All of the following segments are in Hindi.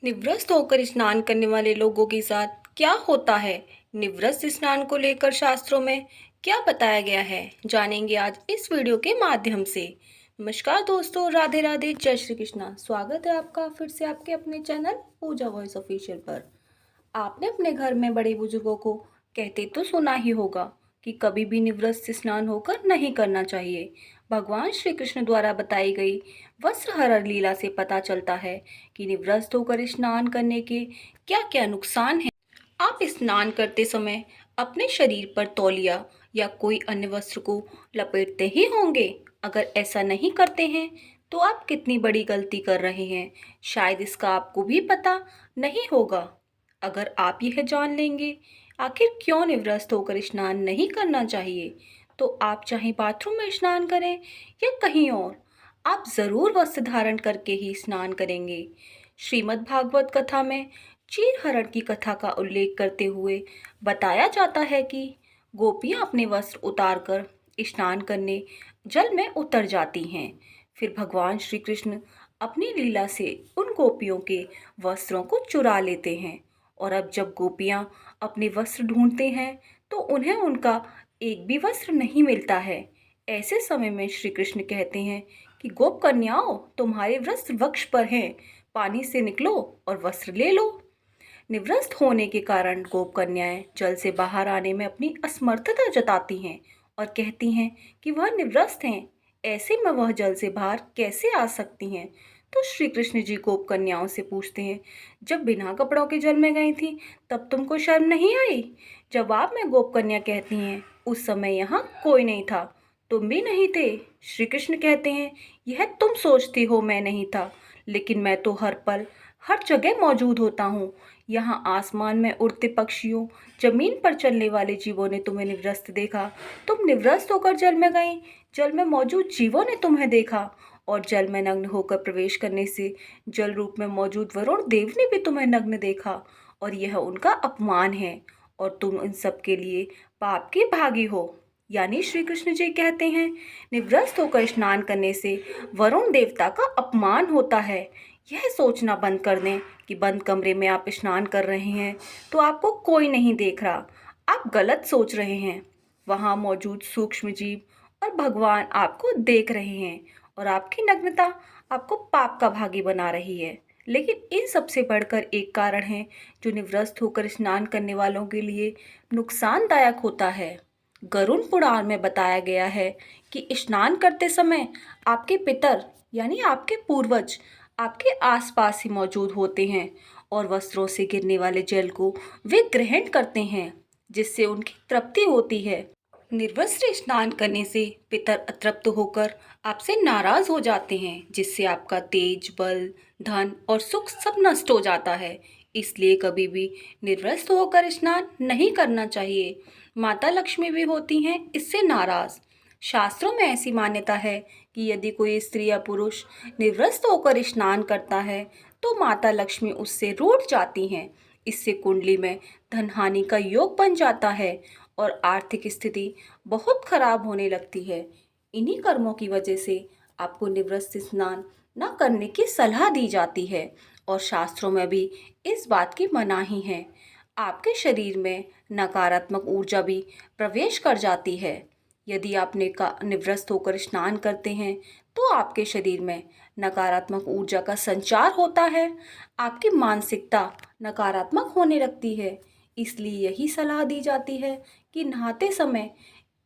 निवृत्त होकर स्नान करने वाले लोगों के साथ क्या होता है? निवृत्त स्नान को लेकर शास्त्रों में क्या बताया गया है, जानेंगे आज इस वीडियो के माध्यम से। नमस्कार दोस्तों, राधे राधे, जय श्री कृष्णा। स्वागत है आपका फिर से आपके अपने चैनल पूजा वॉइस ऑफिशियल पर। आपने अपने घर में बड़े बुजुर्गों को कहते तो सुना ही होगा कि कभी भी निवृत्त स्नान होकर नहीं करना चाहिए। भगवान श्री कृष्ण द्वारा बताई गई वस्त्रहरण लीला से पता चलता है कि निवृत्त होकर स्नान करने के क्या क्या नुकसान हैं। आप स्नान करते समय अपने शरीर पर तौलिया या कोई अन्य वस्त्र को लपेटते ही होंगे। अगर ऐसा नहीं करते हैं तो आप कितनी बड़ी गलती कर रहे हैं, शायद इसका आपको भी पता नहीं होगा। अगर आप यह जान लेंगे आखिर क्यों निवृत्त होकर स्नान नहीं करना चाहिए, तो आप चाहे बाथरूम में स्नान करें या कहीं और, आप ज़रूर वस्त्र धारण करके ही स्नान करेंगे। श्रीमद् भागवत कथा में चीरहरण की कथा का उल्लेख करते हुए बताया जाता है कि गोपियां अपने वस्त्र उतारकर स्नान करने जल में उतर जाती हैं। फिर भगवान श्री कृष्ण अपनी लीला से उन गोपियों के वस्त्रों को चुरा लेते हैं। और अब जब गोपियां अपने वस्त्र ढूंढते हैं तो उन्हें उनका एक भी वस्त्र नहीं मिलता है। ऐसे समय में श्री कृष्ण कहते हैं कि गोप कन्याओं, तुम्हारे वस्त्र वक्ष पर हैं, पानी से निकलो और वस्त्र ले लो। निवृत्त होने के कारण गोप कन्याएं जल से बाहर आने में अपनी असमर्थता जताती हैं और कहती हैं कि वह निवृत्त हैं, ऐसे में वह जल से बाहर कैसे आ सकती हैं। तो श्री कृष्ण जी गोप कन्याओं से पूछते हैं, जब बिना कपड़ों के जल में गई थी तब तुमको शर्म नहीं आई? जवाब में गोप कन्या कहती हैं, उस समय यहाँ कोई नहीं था, तुम भी नहीं थे। श्री कृष्ण कहते हैं, यह तुम सोचती हो मैं नहीं था, लेकिन मैं तो हर पल हर जगह मौजूद होता हूँ। यहाँ आसमान में उड़ते पक्षियों, जमीन पर चलने वाले जीवों ने तुम्हें निवृत्त देखा। तुम निवृत्त होकर जल में गई, जल में मौजूद जीवों ने तुम्हें देखा। और जल में नग्न होकर प्रवेश करने से जल रूप में मौजूद वरुण देव ने भी तुम्हें नग्न देखा, और यह उनका अपमान है और तुम इन सब के लिए पाप के भागी हो। यानी श्री कृष्ण जी कहते हैं, निवृत्त होकर स्नान करने से वरुण देवता का अपमान होता है। यह सोचना बंद कर दें कि बंद कमरे में आप स्नान कर रहे हैं तो आपको कोई नहीं देख रहा। आप गलत सोच रहे हैं। वहाँ मौजूद सूक्ष्म जीव और भगवान आपको देख रहे हैं और आपकी नग्नता आपको पाप का भागी बना रही है। लेकिन इन सबसे बढ़कर एक कारण है जो निवृत्त होकर स्नान करने वालों के लिए नुकसानदायक होता है। गरुड़ पुराण में बताया गया है कि स्नान करते समय आपके पितर यानी आपके पूर्वज आपके आसपास ही मौजूद होते हैं और वस्त्रों से गिरने वाले जल को वे ग्रहण करते हैं, जिससे उनकी तृप्ति होती है। निर्वस्त्र स्नान करने से पितर अतृप्त होकर आपसे नाराज हो जाते हैं, जिससे आपका तेज, बल, धन और सुख सब नष्ट हो जाता है। इसलिए कभी भी निर्वस्त्र होकर स्नान नहीं करना चाहिए। माता लक्ष्मी भी होती हैं इससे नाराज। शास्त्रों में ऐसी मान्यता है कि यदि कोई स्त्री या पुरुष निर्वस्त्र होकर स्नान करता है तो माता लक्ष्मी उससे रूठ जाती हैं। इससे कुंडली में धन हानि का योग बन जाता है और आर्थिक स्थिति बहुत खराब होने लगती है। इन्हीं कर्मों की वजह से आपको निवृत्त स्नान न करने की सलाह दी जाती है और शास्त्रों में भी इस बात की मनाही है। आपके शरीर में नकारात्मक ऊर्जा भी प्रवेश कर जाती है। यदि आप निवृत्त होकर स्नान करते हैं तो आपके शरीर में नकारात्मक ऊर्जा का संचार होता है। आपकी मानसिकता नकारात्मक होने लगती है। इसलिए यही सलाह दी जाती है कि नहाते समय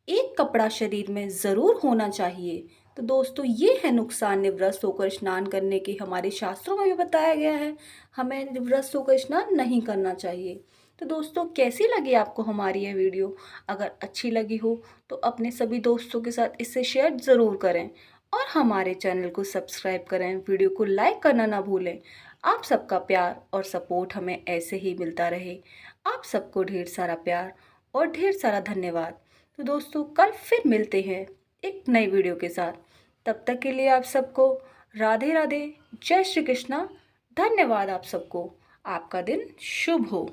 एक कपड़ा शरीर में ज़रूर होना चाहिए। तो दोस्तों, ये है नुकसान निवृत्त होकर स्नान करने के। हमारे शास्त्रों में भी बताया गया है हमें निवृत्त होकर स्नान नहीं करना चाहिए। तो दोस्तों, कैसी लगी आपको हमारी यह वीडियो? अगर अच्छी लगी हो तो अपने सभी दोस्तों के साथ इसे शेयर ज़रूर करें और हमारे चैनल को सब्सक्राइब करें। वीडियो को लाइक करना ना भूलें। आप सबका प्यार और सपोर्ट हमें ऐसे ही मिलता रहे। आप सबको ढेर सारा प्यार और ढेर सारा धन्यवाद। तो दोस्तों, कल फिर मिलते हैं एक नई वीडियो के साथ। तब तक के लिए आप सबको राधे राधे, जय श्री कृष्णा। धन्यवाद आप सबको। आपका दिन शुभ हो।